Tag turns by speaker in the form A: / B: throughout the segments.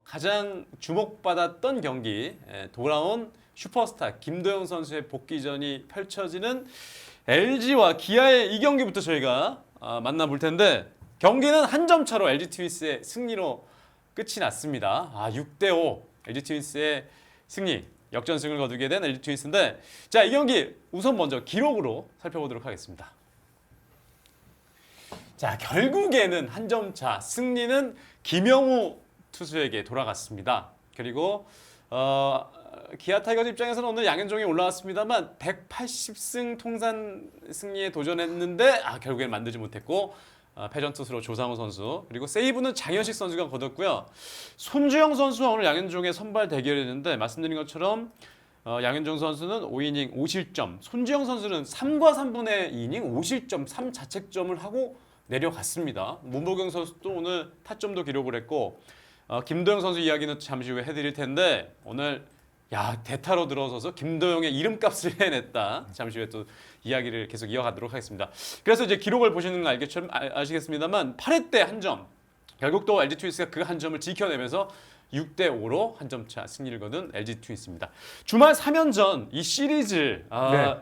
A: 가장 주목받았던 경기, 돌아온 슈퍼스타 김도영 선수의 복귀전이 펼쳐지는 LG와 기아의 이 경기부터 저희가 만나볼 텐데 경기는 한 점 차로 LG 트윈스의 승리로 끝이 났습니다. 6대5 LG 트윈스의 승리, 역전승을 거두게 된 LG 트윈스인데 자, 이 경기 우선 먼저 기록으로 살펴보도록 하겠습니다. 자, 결국에는 한 점 차 승리는 김영우 투수에게 돌아갔습니다. 그리고 기아 타이거즈 입장에서는 오늘 양현종이 올라왔습니다만 180승 통산 승리에 도전했는데 결국엔 만들지 못했고 패전 투수로 조상우 선수 그리고 세이브는 장현식 선수가 거뒀고요. 손주영 선수와 오늘 양현종의 선발 대결이었는데 말씀드린 것처럼 양현종 선수는 5이닝 5실점, 손주영 선수는 3과 3분의 2이닝 5실점 3자책점을 하고 내려갔습니다. 문보경 선수도 오늘 타점도 기록을 했고 김도영 선수 이야기는 잠시 후에 해드릴 텐데 오늘 대타로 들어서서 김도영의 이름값을 해냈다. 잠시 후에 또 이야기를 계속 이어가도록 하겠습니다. 그래서 이제 기록을 보시는 거 아시겠습니다만 8회 때 한 점. 결국 또 LG 트윈스가 그 한 점을 지켜내면서 6대5로 한 점 차 승리를 거둔 LG 트윈스입니다. 주말 3연전 이 시리즈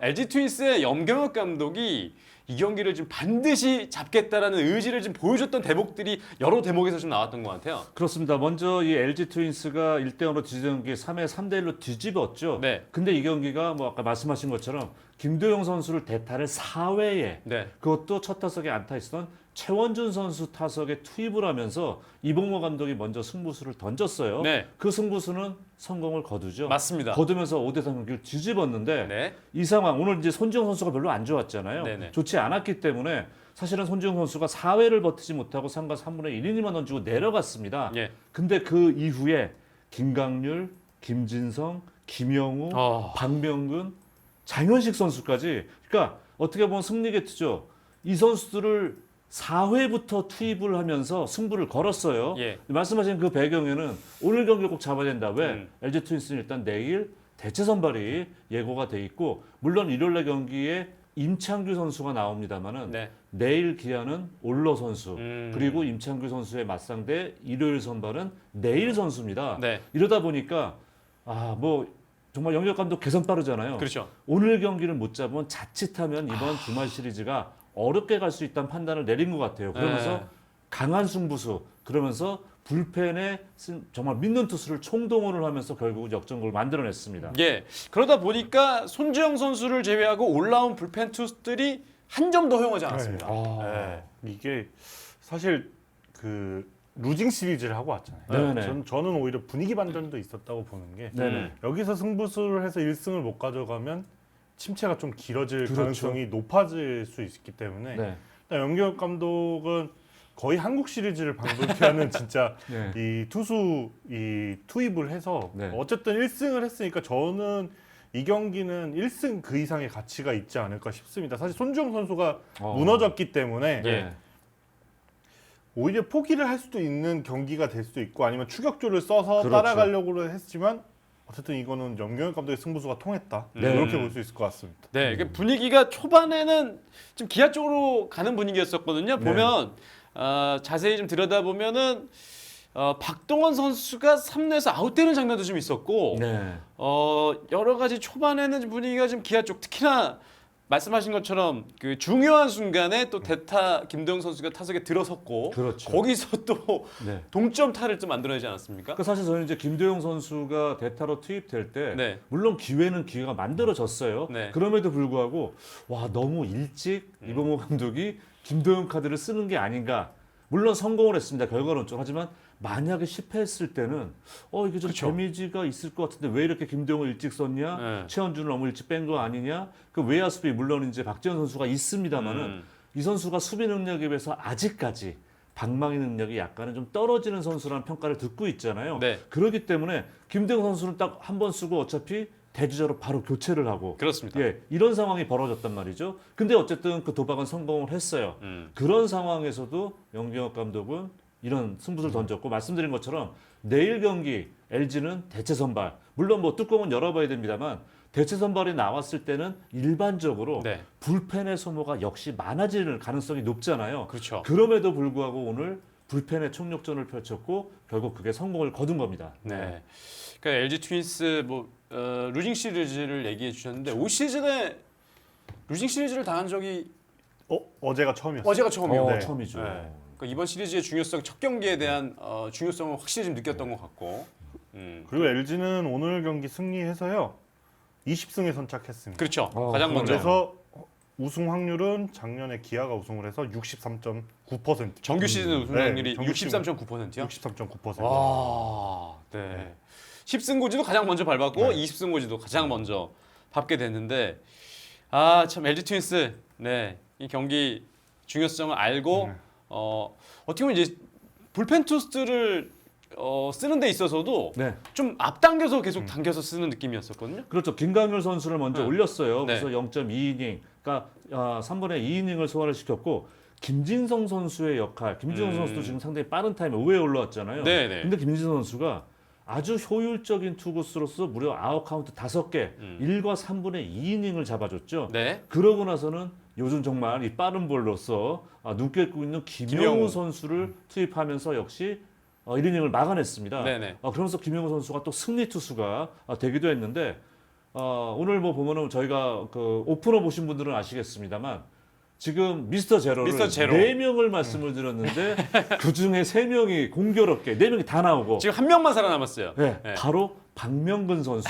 A: LG 트윈스의 염경엽 감독이 이 경기를 좀 반드시 잡겠다라는 의지를 좀 보여줬던 대목들이 여러 대목에서 좀 나왔던 것 같아요.
B: 그렇습니다. 먼저 이 LG 트윈스가 1대0으로 뒤지는 게 3회 3대1로 뒤집었죠.
A: 네.
B: 근데 이 경기가 뭐 아까 말씀하신 것처럼 김도영 선수를 대타를 4회에 그것도 첫 타석에 안타했던 최원준 선수 타석에 투입을 하면서 이봉모 감독이 먼저 승부수를 던졌어요.
A: 네.
B: 그 승부수는 성공을 거두죠.
A: 맞습니다.
B: 거두면서 5대3 경기를 뒤집었는데 이 상황 오늘 이제 손지영 선수가 별로 안 좋았잖아요. 좋지 않았기 때문에 사실은 손지영 선수가 4회를 버티지 못하고 3과 3분의 1이닝만 던지고 내려갔습니다. 근데 그 이후에 김강률, 김진성, 김영우, 박명근, 장현식 선수까지 그러니까 어떻게 보면 승리 게트죠. 이 선수들을 4회부터 투입을 하면서 승부를 걸었어요. 말씀하신 그 배경에는 오늘 경기 꼭 잡아야 된다. 왜? LG 트윈스는 일단 내일 대체 선발이 예고가 돼 있고 물론 일요일날 경기에 임창규 선수가 나옵니다만은 내일 기아는 올러 선수 그리고 임창규 선수의 맞상대 일요일 선발은 내일 선수입니다. 이러다 보니까 뭐 정말 영역 감독 개선 빠르잖아요.
A: 그렇죠.
B: 오늘 경기를 못 잡으면 자칫하면 이번 주말 시리즈가 어렵게 갈 수 있다는 판단을 내린 것 같아요. 그러면서 강한 승부수, 그러면서 불펜에 정말 믿는 투수를 총동원을 하면서 결국 역전골을 만들어냈습니다.
A: 그러다 보니까 손주영 선수를 제외하고 올라온 불펜 투수들이 한 점도 허용하지 않았습니다.
C: 이게 사실 그 루징 시리즈를 하고 왔잖아요. 저는 오히려 분위기 반전도 있었다고 보는 게 여기서 승부수를 해서 1승을 못 가져가면 침체가 좀 길어질 가능성이 높아질 수 있기 때문에 염경엽 감독은 거의 한국 시리즈를 방불케 하는 진짜 이 투수 투입을 해서 어쨌든 1승을 했으니까 저는 이 경기는 1승 그 이상의 가치가 있지 않을까 싶습니다. 사실 손주영 선수가 무너졌기 때문에 오히려 포기를 할 수도 있는 경기가 될 수도 있고 아니면 추격조를 써서 따라가려고 했지만 어쨌든 이거는 염경엽 감독의 승부수가 통했다. 이렇게 볼 수 있을 것 같습니다.
A: 분위기가 초반에는 좀 기아 쪽으로 가는 분위기였었거든요. 보면 자세히 좀 들여다보면은 박동원 선수가 3루에서 아웃되는 장면도 좀 있었고 여러 가지 초반에는 분위기가 좀 기아 쪽 특히나 말씀하신 것처럼 그 중요한 순간에 또 대타 김도영 선수가 타석에 들어섰고 거기서 또 동점타를 좀 만들어내지 않았습니까?
B: 사실 저는 이제 김도영 선수가 대타로 투입될 때 물론 기회가 만들어졌어요. 그럼에도 불구하고 너무 일찍 이봉호 감독이 김도영 카드를 쓰는 게 아닌가. 물론 성공을 했습니다. 결과론적으로. 하지만 만약에 실패했을 때는 이게 좀 데미지가 있을 것 같은데 왜 이렇게 김도영을 일찍 썼냐? 최원준을 너무 일찍 뺀 거 아니냐? 그 외야 수비 물론 이제 박지원 선수가 있습니다만은 이 선수가 수비 능력에 비해서 아직까지 방망이 능력이 약간은 좀 떨어지는 선수라는 평가를 듣고 있잖아요. 그렇기 때문에 김도영 선수는 딱 한 번 쓰고 어차피 대주자로 바로 교체를 하고 이런 상황이 벌어졌단 말이죠. 근데 어쨌든 그 도박은 성공을 했어요. 그런 상황에서도 염경엽 감독은 이런 승부수를 던졌고 말씀드린 것처럼 내일 경기 LG는 대체 선발 물론 뭐 뚜껑은 열어봐야 됩니다만 대체 선발이 나왔을 때는 일반적으로 불펜의 소모가 역시 많아질 가능성이 높잖아요. 그럼에도 불구하고 오늘 불펜의 총력전을 펼쳤고 결국 그게 성공을 거둔 겁니다.
A: 네. 그러니까 LG 트윈스 뭐 루징 시리즈를 얘기해 주셨는데 올 시즌에 루징 시리즈를 당한 적이
C: 어제가 처음이었어요.
A: 어제가 처음이요.
C: 네.
B: 처음이죠.
A: 네. 그러니까 이번 시리즈의 중요성, 첫 경기에 대한 중요성을 확실히 좀 느꼈던 것 같고.
C: 그리고 LG는 오늘 경기 승리해서요 20승에 선착했습니다.
A: 그렇죠. 가장 먼저.
C: 그래서 우승 확률은 작년에 기아가 우승을 해서 63.9%.
A: 정규 시즌 우승
C: 네,
A: 확률이
C: 정규 시즌
A: 63.9%요?
C: 63.9%.
A: 와, 네. 10승 고지도 가장 먼저 밟았고
C: 네.
A: 20승 고지도 가장 먼저 밟게 됐는데 아, 참 LG 트윈스 네. 이 경기 중요성을 알고 어떻게 보면 이제 불펜 투수들을 쓰는 데 있어서도
B: 네.
A: 좀 앞당겨서 계속 당겨서 쓰는 느낌이었었거든요.
B: 그렇죠. 김강률 선수를 먼저
A: 네.
B: 올렸어요.
A: 네.
B: 그래서 0.2이닝, 그러니까 3분의 2이닝을 소화를 시켰고 김진성 선수의 역할, 김진성 선수도 지금 상당히 빠른 타임에 5회에 올라왔잖아요.
A: 네네.
B: 근데 김진성 선수가 아주 효율적인 투구수로서 무려 아웃 카운트 5개, 1과 3분의 2이닝을 잡아줬죠.
A: 네.
B: 그러고 나서는 요즘 정말 이 빠른 볼로서 눈길 끄고 있는 김영우 선수를 투입하면서 역시 1이닝을 막아냈습니다.
A: 네네.
B: 그러면서 김영우 선수가 또 승리 투수가 되기도 했는데 오늘 뭐 보면은 저희가 그 오프너 보신 분들은 아시겠습니다만 지금 미스터 제로를
A: 미스터 제로.
B: 4명을 말씀을 드렸는데 그 중에 3명이 공교롭게 4명이 다 나오고
A: 지금 한 명만 살아남았어요.
B: 네,
A: 네.
B: 바로 박명근 선수.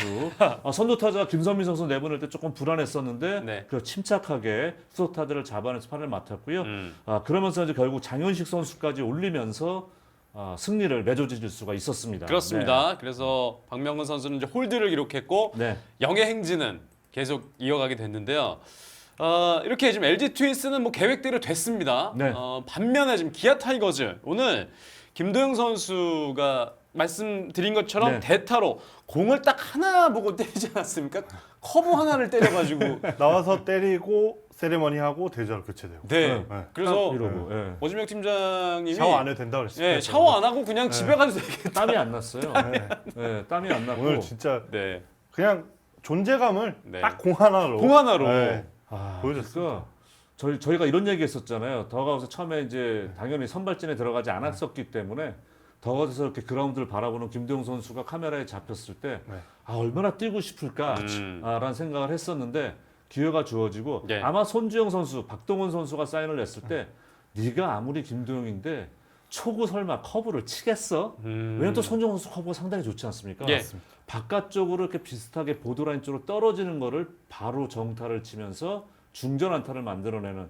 B: 선두 타자 김선민 선수 내보낼 때 조금 불안했었는데
A: 네.
B: 그 침착하게 수도 타자를 잡아내서 판을 맡았고요. 그러면서 이제 결국 장현식 선수까지 올리면서 승리를 맺어질 수가 있었습니다.
A: 그렇습니다. 그래서 박명근 선수는 이제 홀드를 기록했고
B: 네.
A: 영의 행진은 계속 이어가게 됐는데요. 이렇게 지금 LG 트윈스는 뭐 계획대로 됐습니다.
B: 네.
A: 반면에 지금 기아 타이거즈 오늘 김도영 선수가 말씀드린 것처럼
B: 네.
A: 대타로 공을 딱 하나 보고 때리지 않았습니까? 커브 하나를 때려가지고
C: 나와서 때리고 세레머니 하고 대절 교체되고.
A: 네.
C: 네.
A: 그래서
B: 이러고
A: 오지명 팀장님이
C: 샤워 안 해도 된다 그랬어요.
A: 예, 샤워 안 하고 그냥 집에 가도 되겠다.
B: 땀이 안 났어요. 네, 땀이 안 났고
C: 오늘 진짜
A: 네.
C: 그냥 존재감을
A: 네.
C: 딱 공 하나로.
A: 공 하나로.
C: 네.
B: 보여줬어요. 저희가 이런 얘기했었잖아요. 더가웃에 처음에 이제 당연히 선발진에 들어가지 않았었기 때문에 더가웃에서 이렇게 그라운드를 바라보는 김도영 선수가 카메라에 잡혔을 때 얼마나 뛰고 싶을까라는 생각을 했었는데 기회가 주어지고
A: 네.
B: 아마 손주영 선수, 박동원 선수가 사인을 냈을 때 네가 아무리 김도영인데 초구 설마 커브를 치겠어? 왜냐면 또 손주영 선수 커브가 상당히 좋지 않습니까?
A: 예.
B: 바깥쪽으로 이렇게 비슷하게 보드라인 쪽으로 떨어지는 거를 바로 정타를 치면서 중전 안타를 만들어내는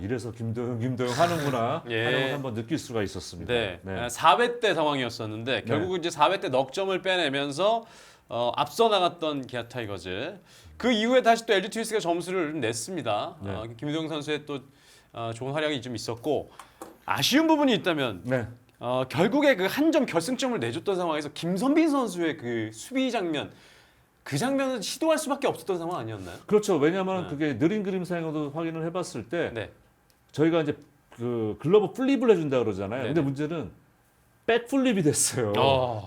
B: 이래서 김도영 하는구나
A: 예.
B: 하는 걸 한번 느낄 수가 있었습니다.
A: 네. 4회 때 상황이었었는데 결국 이제 4회 때 넉 점을 빼내면서 앞서 나갔던 기아 타이거즈 그 이후에 다시 또 LG 트윈스가 점수를 냈습니다.
B: 네.
A: 김도영 선수의 또 좋은 활약이 좀 있었고 아쉬운 부분이 있다면
B: 네.
A: 결국에 그 한 점 결승점을 내줬던 상황에서 김선빈 선수의 그 수비 장면 그 장면은 시도할 수밖에 없었던 상황 아니었나요?
B: 그렇죠. 왜냐하면 그게 느린 그림 사용으로 확인을 해봤을 때
A: 네.
B: 저희가 이제 그 글러브 플립을 해준다 그러잖아요.
A: 네네.
B: 근데 문제는 백플립이 됐어요.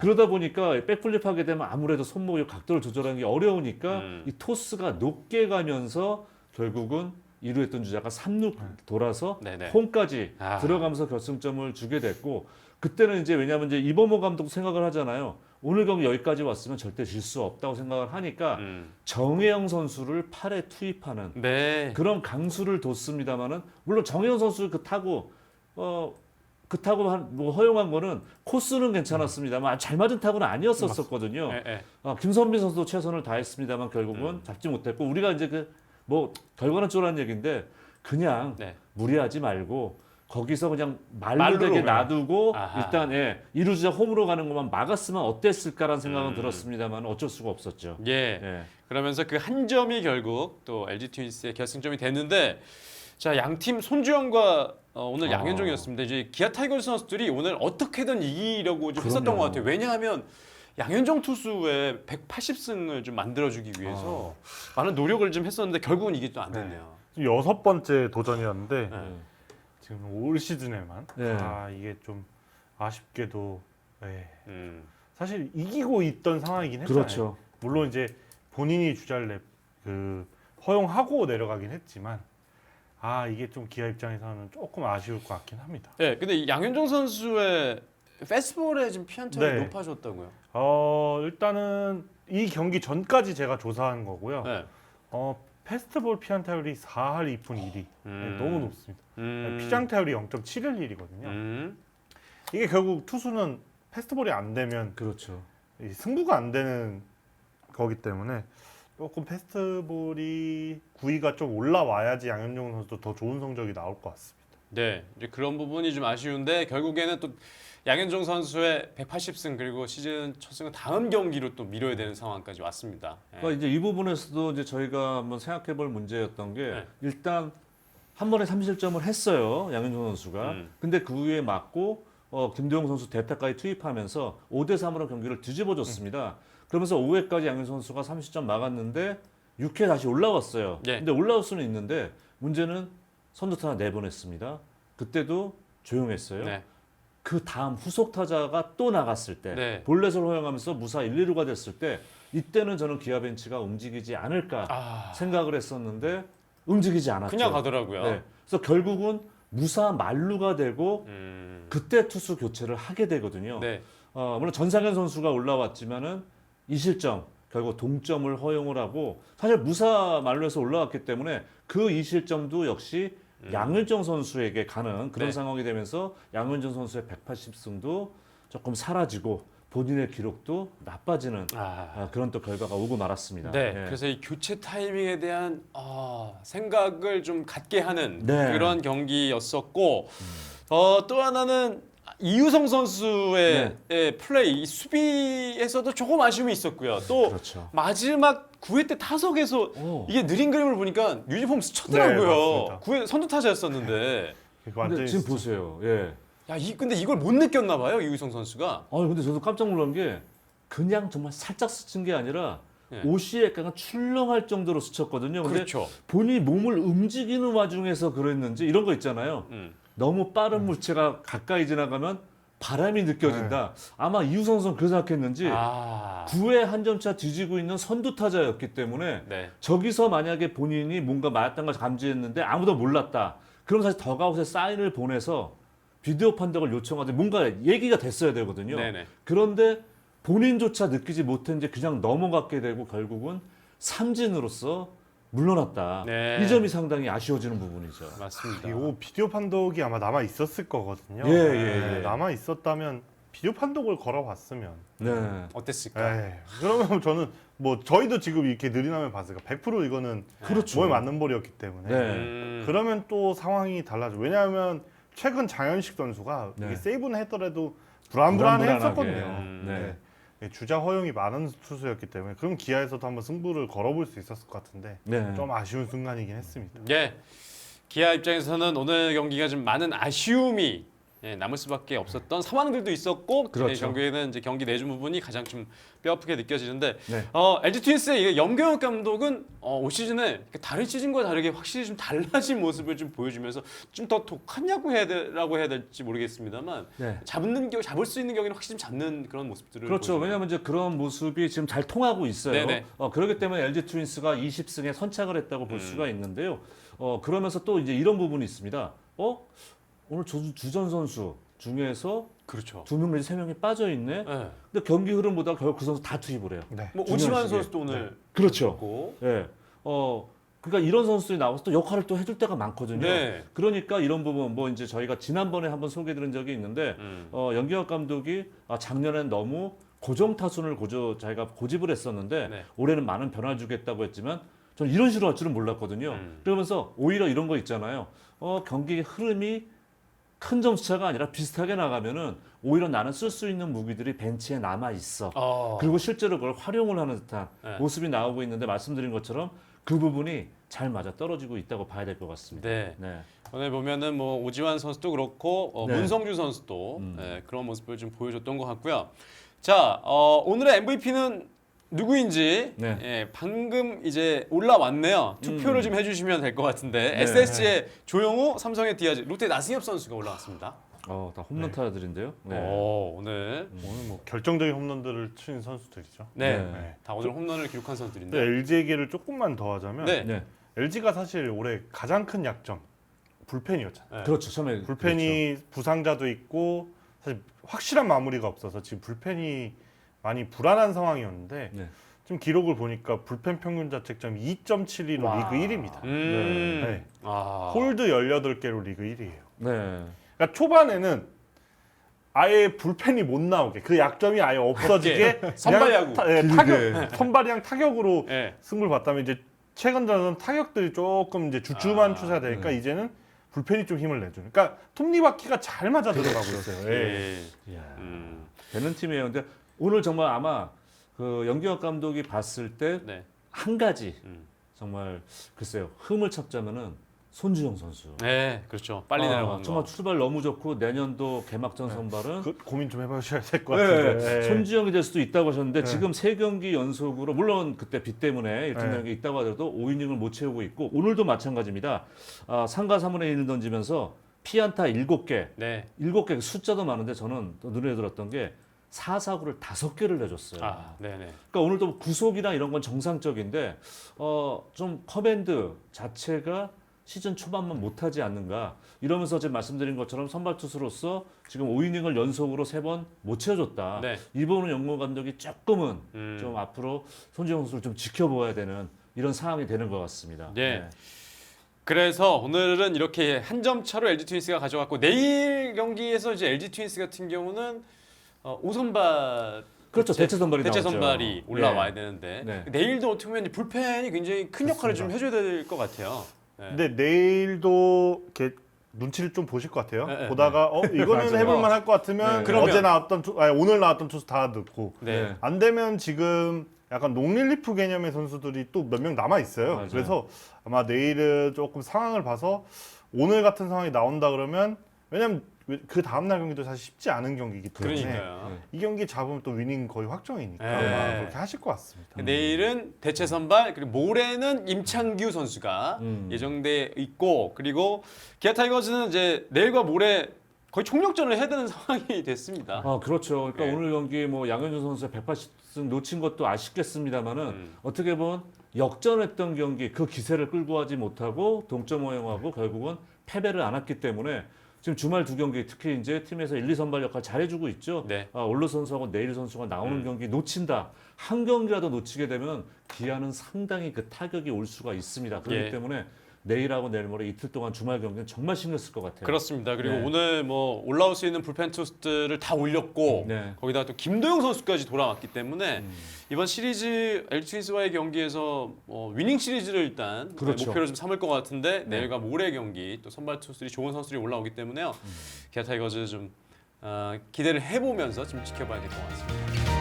B: 그러다 보니까 백플립 하게 되면 아무래도 손목의 각도를 조절하는 게 어려우니까 이 토스가 높게 가면서 결국은 2루 했던 주자가 3루 돌아서
A: 네네.
B: 홈까지 들어가면서 결승점을 주게 됐고 그때는 이제 왜냐하면 이제 이범호 감독 생각을 하잖아요. 오늘 경기 여기까지 왔으면 절대 질 수 없다고 생각을 하니까 정혜영 선수를 8에 투입하는
A: 네.
B: 그런 강수를 뒀습니다만은 물론 정혜영 선수 그 타구 뭐 허용한 거는 코스는 괜찮았습니다만 잘 맞은 타구는 아니었었거든요. 김선빈 선수도 최선을 다했습니다만 결국은 잡지 못했고 우리가 이제 뭐 결과는 쫄한 얘기인데 그냥 무리하지 말고 거기서 그냥 말로되게 놔두고 일단 이루주자 홈으로 가는 것만 막았으면 어땠을까라는 생각은 들었습니다만 어쩔 수가 없었죠.
A: 그러면서 그 한 점이 결국 또 LG 트윈스의 결승점이 됐는데 자, 양팀 손주영과 오늘 양현종이었습니다. 이제 기아 타이거즈 선수들이 오늘 어떻게든 이기려고 좀 했었던 것 같아요. 왜냐하면 양현종 투수의 180승을 좀 만들어주기 위해서 많은 노력을 좀 했었는데 결국은 이게 또 안 됐네요.
C: 6번째 도전이었는데 지금 올 시즌에만 이게 좀 아쉽게도 사실 이기고 있던 상황이긴 했잖아요.
B: 그렇죠.
C: 물론 이제 본인이 주자를 허용하고 내려가긴 했지만 이게 좀 기아 입장에서는 조금 아쉬울 것 같긴 합니다.
A: 네, 근데 이 양현종 선수의 페스티벌에 지금 피안타율이
C: 네.
A: 높아졌다고요?
C: 일단은 이 경기 전까지 제가 조사한 거고요.
A: 네.
C: 페스티벌 피안타율이 4할 2푼 1리 너무 높습니다. 피장타율이 0.711이거든요. 이게 결국 투수는 페스티벌이 안 되면
B: 그렇죠.
C: 이 승부가 안 되는 거기 때문에 조금 페스티벌이 구위가 좀 올라와야지 양현종 선수도 더 좋은 성적이 나올 것 같습니다.
A: 네, 이제 그런 부분이 좀 아쉬운데 결국에는 또 양현종 선수의 180승 그리고 시즌 첫 승은 다음 경기로 또 미뤄야 되는 상황까지 왔습니다. 네.
B: 그러니까 이제 이 부분에서도 이제 저희가 한번 생각해볼 문제였던 게 일단 한 번에 3실점을 했어요 양현종 선수가. 근데 그 후에 맞고 김도영 선수 대타까지 투입하면서 5대3으로 경기를 뒤집어줬습니다. 그러면서 5회까지 양현종 선수가 30점 막았는데 6회 다시 올라왔어요.
A: 예.
B: 근데 올라올 수는 있는데 문제는 선두타자 내보냈습니다. 그때도 조용했어요.
A: 네.
B: 그 다음 후속 타자가 또 나갔을 때
A: 네.
B: 볼넷을 허용하면서 무사 1, 2루가 됐을 때 이때는 저는 기아 벤치가 움직이지 않을까 생각을 했었는데 움직이지 않았죠.
A: 그냥 가더라고요.
B: 네. 그래서 결국은 무사 만루가 되고 그때 투수 교체를 하게 되거든요.
A: 네.
B: 물론 전상현 선수가 올라왔지만은 2실점 결국 동점을 허용을 하고 사실 무사 만루에서 올라왔기 때문에 그 2실점도 역시 양현종 선수에게 가는 그런
A: 네.
B: 상황이 되면서 양현종 선수의 180승도 조금 사라지고 본인의 기록도 나빠지는 그런 또 결과가 오고 말았습니다.
A: 네,
B: 예.
A: 그래서 이 교체 타이밍에 대한 생각을 좀 갖게 하는
B: 네.
A: 그런 경기였었고 또 하나는 이유성 선수의 플레이, 이 수비에서도 조금 아쉬움이 있었고요. 또
B: 그렇죠.
A: 마지막 9회 때 타석에서 이게 느린 그림을 보니까 유니폼 스쳤더라고요.
C: 맞습니다.
A: 9회 선두 타자였었는데.
B: 근데
C: 완전히
B: 지금 보세요. 예.
A: 야, 근데 이걸 못 느꼈나 봐요, 이유성 선수가.
B: 근데 저도 깜짝 놀란 게 그냥 정말 살짝 스친 게 아니라
A: 네.
B: 옷이 약간 출렁할 정도로 스쳤거든요. 근데
A: 그렇죠.
B: 본인이 몸을 움직이는 와중에서 그랬는지 이런 거 있잖아요. 너무 빠른 물체가 가까이 지나가면 바람이 느껴진다. 아마 이우성 선수는 그렇게 생각했는지 9회 한 점차 뒤지고 있는 선두 타자였기 때문에
A: 네.
B: 저기서 만약에 본인이 뭔가 맞았던 걸 감지했는데 아무도 몰랐다. 그럼 사실 더가웃에 사인을 보내서 비디오 판독을 요청하든 뭔가 얘기가 됐어야 되거든요.
A: 네네.
B: 그런데 본인조차 느끼지 못했는지 그냥 넘어갔게 되고 결국은 삼진으로서 물러났다.
A: 네.
B: 이 점이 상당히 아쉬워지는 부분이죠.
A: 맞습니다.
C: 이 비디오 판독이 아마 남아 있었을 거거든요.
B: 예.
C: 남아 있었다면 비디오 판독을 걸어봤으면
A: 어땠을까?
C: 그러면 저는 뭐 저희도 지금 이렇게 느린 화면 봤으니까 100% 이거는
B: 그렇죠.
C: 몸에 맞는 볼이었기 때문에 그러면 또 상황이 달라져. 왜냐하면 최근 장현식 선수가 이게 세이브는 했더라도 불안불안했었거든요. 주자 허용이 많은 투수였기 때문에 그럼 기아에서도 한번 승부를 걸어볼 수 있었을 것 같은데 좀 아쉬운 순간이긴 했습니다.
A: 예, 기아 입장에서는 오늘 경기가 좀 많은 아쉬움이 남을 수밖에 없었던 상황들도 있었고
B: 그렇죠.
A: 경기에는 이제 경기 내준 부분이 가장 좀 뼈아프게 느껴지는데
B: 네.
A: LG 트윈스의 염경엽 감독은 올 시즌에 다른 시즌과 다르게 확실히 좀 달라진 모습을 좀 보여주면서 좀 더 독한 야구라고 해야 될지 모르겠습니다만 잡을 수 있는 경기는 확실히 좀 잡는 그런 모습들을
B: 그렇죠.
A: 보여줘요.
B: 왜냐하면 이제 그런 모습이 지금 잘 통하고 있어요.
A: 네네.
B: 그렇기 때문에 LG 트윈스가 20승에 선착을 했다고 볼 수가 있는데요. 그러면서 또 이제 이런 부분이 있습니다. 오늘 주전 선수 중에서
A: 그렇죠.
B: 2명 내지 3명이 빠져 있네. 근데 경기 흐름 보다가 결국 그 선수 다 투입을 해요.
A: 뭐 오지환 선수도 오늘
B: 그렇죠.
A: 고
B: 그러니까 이런 선수들이 나와서 또 역할을 또 해줄 때가 많거든요.
A: 네.
B: 그러니까 이런 부분 뭐 이제 저희가 지난번에 한번 소개드린 적이 있는데 염경엽 감독이 작년엔 너무 고정 타순을 자기가 고집을 했었는데 올해는 많은 변화 주겠다고 했지만 저는 이런 식으로 할 줄은 몰랐거든요. 그러면서 오히려 이런 거 있잖아요. 경기의 흐름이 큰 점수차가 아니라 비슷하게 나가면은 오히려 나는 쓸 수 있는 무기들이 벤치에 남아 있어. 그리고 실제로 그걸 활용을 하는 듯한 모습이 나오고 있는데 말씀드린 것처럼 그 부분이 잘 맞아 떨어지고 있다고 봐야 될 것 같습니다.
A: 네. 오늘 보면은 뭐 오지환 선수도 그렇고 문성주 선수도 그런 모습을 좀 보여줬던 것 같고요. 자, 오늘의 MVP는 누구인지 방금 이제 올라왔네요. 투표를 좀 해주시면 될 것 같은데 SSG의 조용호, 삼성의 디아즈, 롯데 나승엽 선수가 올라왔습니다.
B: 다 홈런 타자들인데요.
A: 오늘
C: 뭐 결정적인 홈런들을 친 선수들이죠.
A: 다 오늘 홈런을 기록한 선수들인데
C: LG 얘기를 조금만 더 하자면 LG가 사실 올해 가장 큰 약점 불펜이었잖아요.
B: 그렇죠. 처음에
C: 불펜이 부상자도 있고 사실 확실한 마무리가 없어서 지금 불펜이 많이 불안한 상황이었는데
B: 네.
C: 지금 기록을 보니까 불펜 평균 자책점 2.72로
B: 와.
C: 리그 1위입니다. 네. 홀드 18개로 리그 1위예요.
B: 네.
C: 그러니까 초반에는 아예 불펜이 못 나오게 그 약점이 아예 없어지게
A: 선발야구
C: 선발이랑 타격으로
A: 네.
C: 승부를 봤다면 이제 최근전은 타격들이 조금 이제 주춤한 추세가 되니까 이제는 불펜이 좀 힘을 내죠. 그러니까 톱니바퀴가 잘 맞아 들어가고 있어요. 예.
B: 되는 팀이에요. 근데 오늘 정말 아마 그 연기혁 감독이 봤을 때 한 가지 정말 글쎄요 흠을 찾자면은 손주영 선수.
A: 네, 그렇죠. 빨리 내려간 거.
B: 정말 출발 너무 좋고 내년도 개막전 선발은
C: 고민 좀 해보셔야 될 것 같은데.
B: 손주영이 될 수도 있다고 하셨는데 지금 3경기 연속으로 물론 그때 비 때문에 일정된 게 있다고 하더라도 5이닝을 못 채우고 있고 오늘도 마찬가지입니다. 상가 3분의 1을 던지면서 피안타 7개, 7개 숫자도 많은데 저는 또 눈에 들었던 게 4사구를 5개를 내줬어요. 그러니까 오늘도 구속이나 이런 건 정상적인데 좀 커맨드 자체가 시즌 초반만 못하지 않는가 이러면서 제가 말씀드린 것처럼 선발 투수로서 지금 5이닝을 연속으로 3번 못 채워줬다. 이번은 영문 감독이 조금은 좀 앞으로 손주영 선수를 좀 지켜보아야 되는 이런 상황이 되는 것 같습니다.
A: 네. 그래서 오늘은 이렇게 한 점 차로 LG 트윈스가 가져갔고 내일 경기에서 이제 LG 트윈스 같은 경우는 5선발
B: 그렇죠. 대체 선발이
A: 대체
B: 나오죠.
A: 선발이 올라와야 되는데 내일도 어떻게 보면 불펜이 굉장히 큰 역할을 좀 해줘야 될 것 같아요.
C: 근데 내일도 이렇게 눈치를 좀 보실 것 같아요. 보다가 이거는 해볼만 할 것 같으면 어제 나왔던 오늘 나왔던 투수 다 넣고 안 되면 지금 약간 농릴리프 개념의 선수들이 또 몇 명 남아 있어요.
B: 맞아요.
C: 그래서 아마 내일은 조금 상황을 봐서 오늘 같은 상황이 나온다 그러면 왜냐면 그 다음날 경기도 사실 쉽지 않은 경기이기 때문에
A: 그러니까요.
C: 이 경기 잡으면 또 위닝 거의 확정이니까 아마 그렇게 하실 것 같습니다.
A: 내일은 대체 선발 그리고 모레는 임창규 선수가 예정돼 있고 그리고 기아 타이거즈는 이제 내일과 모레 거의 총력전을 해야 되는 상황이 됐습니다.
B: 그렇죠. 그러니까 오늘 경기 뭐 양현종 선수의 180승 놓친 것도 아쉽겠습니다만은 어떻게 보면 역전했던 경기 그 기세를 끌고 가지 못하고 동점 허용하고 결국은 패배를 안았기 때문에 지금 주말 2경기 특히 이제 팀에서 1, 2선발 역할 잘해주고 있죠. 올로 선수하고 내일 선수가 나오는 경기 놓친다. 한 경기라도 놓치게 되면 기아는 상당히 그 타격이 올 수가 있습니다. 그렇기 때문에 내일하고 내일 모레 이틀 동안 주말 경기는 정말 신경 쓸 것 같아요.
A: 그렇습니다. 그리고 오늘 뭐 올라올 수 있는 불펜 투수들을 다 올렸고 거기다가 또 김도영 선수까지 돌아왔기 때문에 이번 시리즈 LG 트윈스와의 경기에서 위닝 시리즈를 일단 목표로 좀 삼을 것 같은데 내일과 모레 경기 또 선발 투수들이 좋은 선수들이 올라오기 때문에요. 기아 타이거즈 좀 기대를 해보면서 좀 지켜봐야 될 것 같습니다.